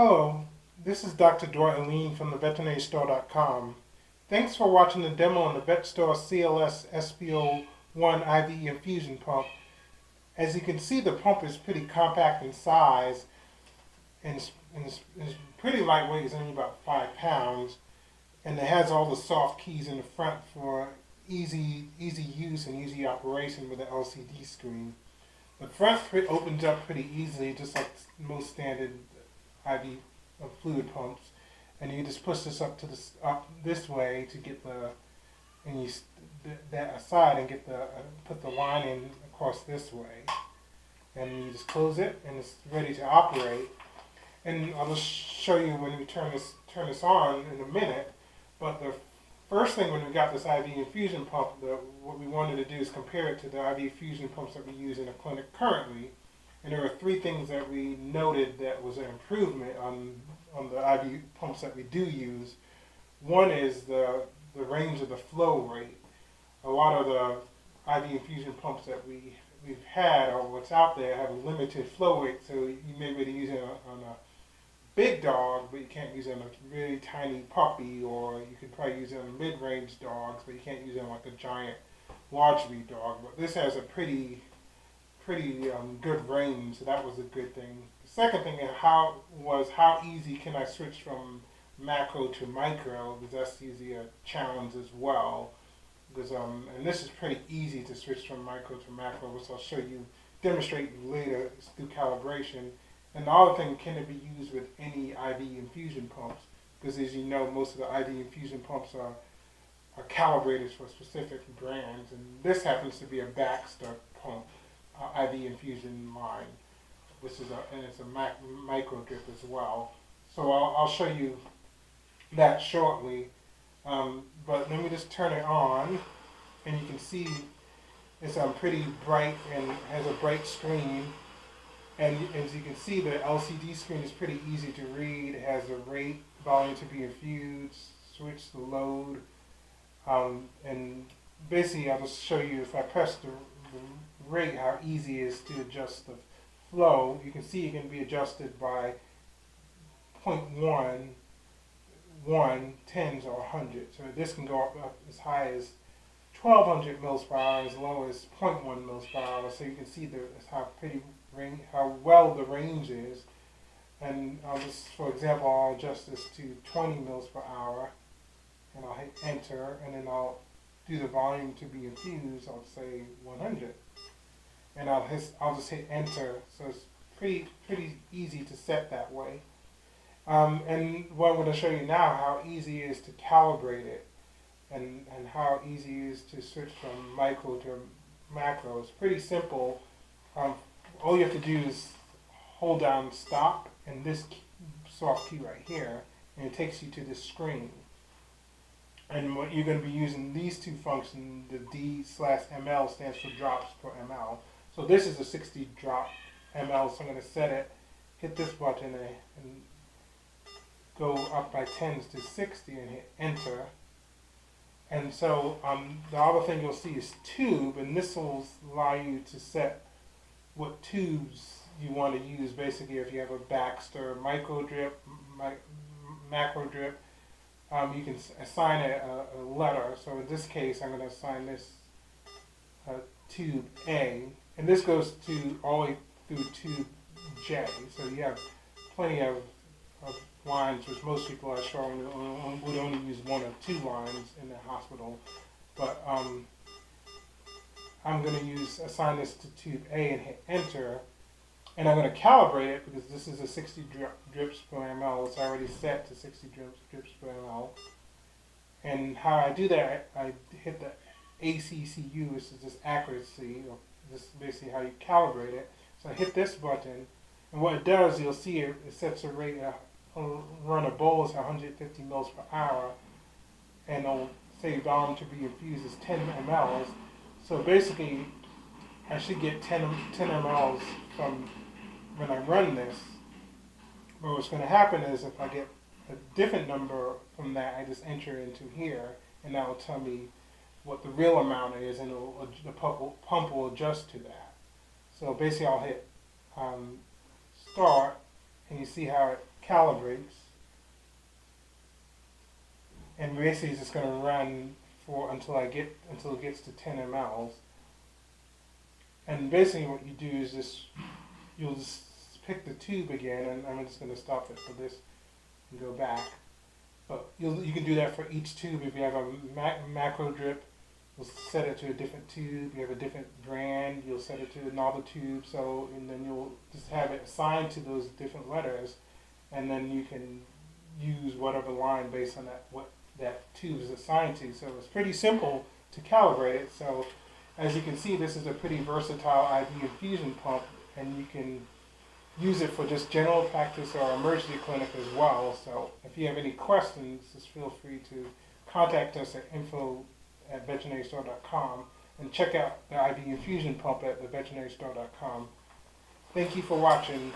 Hello, this is Dr. Doreen from the veterinarystore.com. Thanks for watching the demo on the VetStore CLS SPO1 IV infusion pump. As you can see, the pump is pretty compact in size and it's pretty lightweight. It's only about 5 pounds, and it has all the soft keys in the front for easy use and easy operation with the LCD screen. The front opens up pretty easily, just like most standard IV fluid pumps, and you just push this up this way to get and you that aside and get put the line in across this way, and you just close it and it's ready to operate. And I'll just show you when we turn this on in a minute. But the first thing when we got this IV infusion pump, what we wanted to do is compare it to the IV infusion pumps that we use in a clinic currently. And there were 3 things that we noted that was an improvement on the IV pumps that we do use. One is the range of the flow rate. A lot of the IV infusion pumps that we've had or what's out there have a limited flow rate, so you may be able to use it on a big dog, but you can't use it on a really tiny puppy, or you could probably use it on mid-range dogs, but you can't use it on like a giant large breed dog. But this has a pretty good range, so that was a good thing. The second thing is how easy can I switch from macro to micro, because that's usually a challenge as well. Because and this is pretty easy to switch from micro to macro, which I'll demonstrate later through calibration. And the other thing, can it be used with any IV infusion pumps? Because as you know, most of the IV infusion pumps are calibrated for specific brands, and this happens to be a Baxter pump. IV infusion line, which is it's a micro drip as well. So I'll show you that shortly. But let me just turn it on, and you can see it's pretty bright and has a bright screen. And as you can see, the LCD screen is pretty easy to read. It has the rate, volume to be infused, switch the load, and basically I'll just show you if I press the rate how easy it is to adjust the flow. You can see it can be adjusted by 0.1, 1, 10s, or 100. So this can go up as high as 1200 mils per hour, as low as 0.1 mils per hour. So you can see how well the range is. And I'll just, for example, I'll adjust this to 20 mils per hour, and I'll hit enter, and then I'll do the volume to be infused. I'll say 100. And I'll just hit enter, so it's pretty easy to set that way. And what I'm going to show you now, how easy it is to calibrate it, and how easy it is to switch from micro to macro. It's pretty simple. All you have to do is hold down stop and this soft key right here, and it takes you to this screen. And what you're going to be using these 2 functions, the D/ml stands for drops per ml. So this is a 60 drop ml, so I'm going to set it, hit this button and go up by 10s to 60 and hit enter. And so the other thing you'll see is tube, and this will allow you to set what tubes you want to use. Basically, if you have a Baxter micro drip, macro drip, you can assign it a letter. So in this case, I'm going to assign this tube A, and this goes all the way through tube J. So you have plenty of lines, which most people are showing would only use 1 or 2 lines in the hospital. But I'm going to assign this to tube A and hit enter. And I'm going to calibrate it because this is a 60 drips per ml. It's already set to 60 drips per ml. And how I do that, I hit the ACCU, which is this accuracy, or this is basically how you calibrate it. So I hit this button, and what it does, you'll see it sets a rate, run a bolus at 150 mils per hour, and it'll say volume to be infused is 10 mLs. So basically, I should get 10 mLs from when I run this. But what's going to happen is if I get a different number from that, I just enter into here, and that will tell me what the real amount is, and the pump will adjust to that. So basically I'll hit start, and you see how it calibrates, and basically it's just going to run for until it gets to 10 mLs. And basically what you do is you'll just pick the tube again, and I'm just going to stop it for this and go back. But you can do that for each tube. If you have a macro drip, you'll set it to a different tube. You have a different brand, you'll set it to another tube. So, and then you'll just have it assigned to those different letters, and then you can use whatever line based on what that tube is assigned to. So it's pretty simple to calibrate it. So as you can see, this is a pretty versatile IV infusion pump, and you can use it for just general practice or emergency clinic as well. So if you have any questions, just feel free to contact us at info@veterinarystore.com and check out the IV infusion pump at theveterinarystore.com. Thank you for watching.